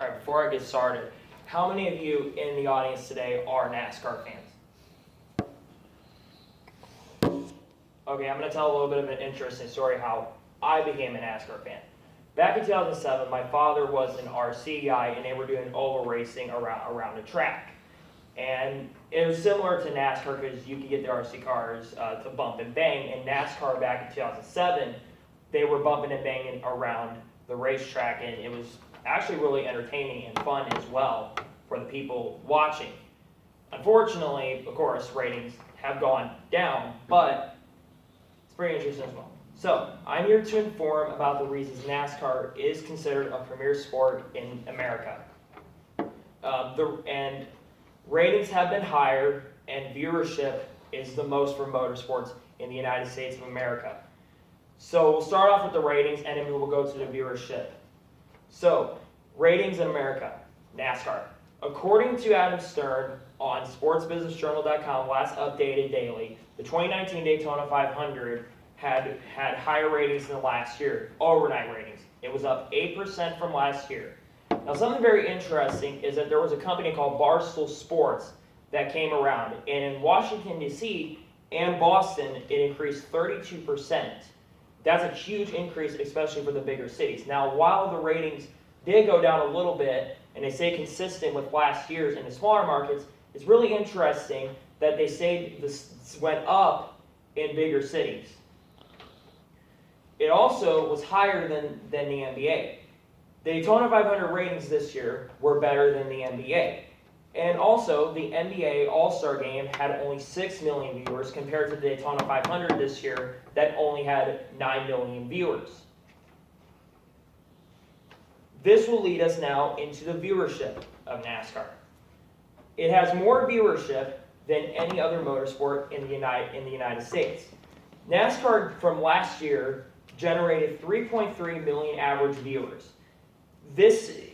All right, before I get started, how many of you in the audience today are NASCAR fans? Okay, I'm going to tell a little bit of an interesting story how I became a NASCAR fan. Back in 2007, my father was an RC guy, and they were doing oval racing around the track. And it was similar to NASCAR because you could get the RC cars to bump and bang. And NASCAR back in 2007, they were bumping and banging around the racetrack, and it was actually really entertaining and fun as well for the people watching. Unfortunately, of course, ratings have gone down, but it's pretty interesting as well. So, I'm here to inform about the reasons NASCAR is considered a premier sport in America. And ratings have been higher, and viewership is the most for motorsports in the United States of America. So, we'll start off with the ratings, and then we will go to the viewership. So, ratings in America, NASCAR. According to Adam Stern on sportsbusinessjournal.com, last updated daily, the 2019 Daytona 500 had higher ratings than last year, overnight ratings. It was up 8% from last year. Now, something very interesting is that there was a company called Barstool Sports that came around, and in Washington, D.C. and Boston, it increased 32%. That's a huge increase, especially for the bigger cities. Now, while the ratings did go down a little bit, and they stay consistent with last year's in the smaller markets, it's really interesting that they say this went up in bigger cities. It also was higher than the NBA. The Daytona 500 ratings this year were better than the NBA. And also, the NBA All-Star Game had only 6 million viewers compared to the Daytona 500 this year that only had 9 million viewers. This will lead us now into the viewership of NASCAR. It has more viewership than any other motorsport in the United States. NASCAR from last year generated 3.3 million average viewers.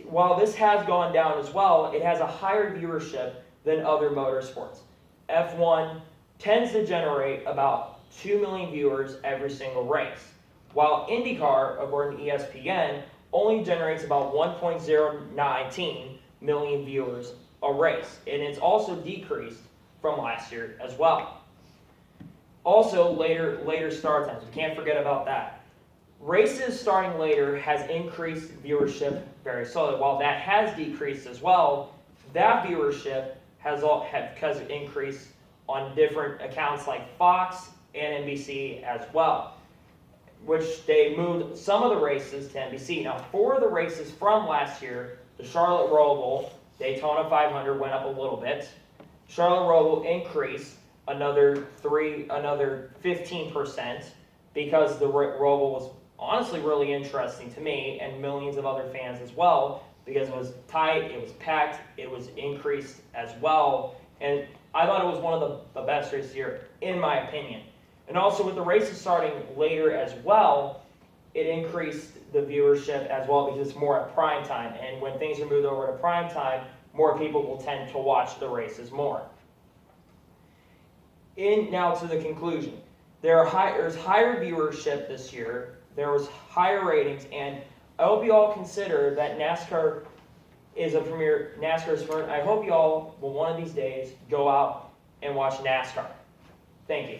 While this has gone down as well, it has a higher viewership than other motorsports. F1 tends to generate about 2 million viewers every single race, while IndyCar, according to ESPN, only generates about 1.019 million viewers a race, and it's also decreased from last year as well. Also, later start times, we can't forget about that. Races starting later has increased viewership very slowly. While that has decreased as well, that viewership has increased on different accounts like Fox and NBC as well, which they moved some of the races to NBC. Now, for the races from last year, the Charlotte Roval, Daytona 500 went up a little bit. Charlotte Roval increased another 15% because the Roval was honestly really interesting to me and millions of other fans as well, because it was tight, it was packed, it was increased as well, and I thought it was one of the best races here, in my opinion. And also with the races starting later as well, it increased the viewership as well because it's more at prime time, and when things are moved over to prime time, more people will tend to watch the races more. Now to the conclusion. There's higher viewership this year, there was higher ratings, and I hope you all consider that NASCAR is a premier sport. I hope you all will one of these days go out and watch NASCAR. Thank you.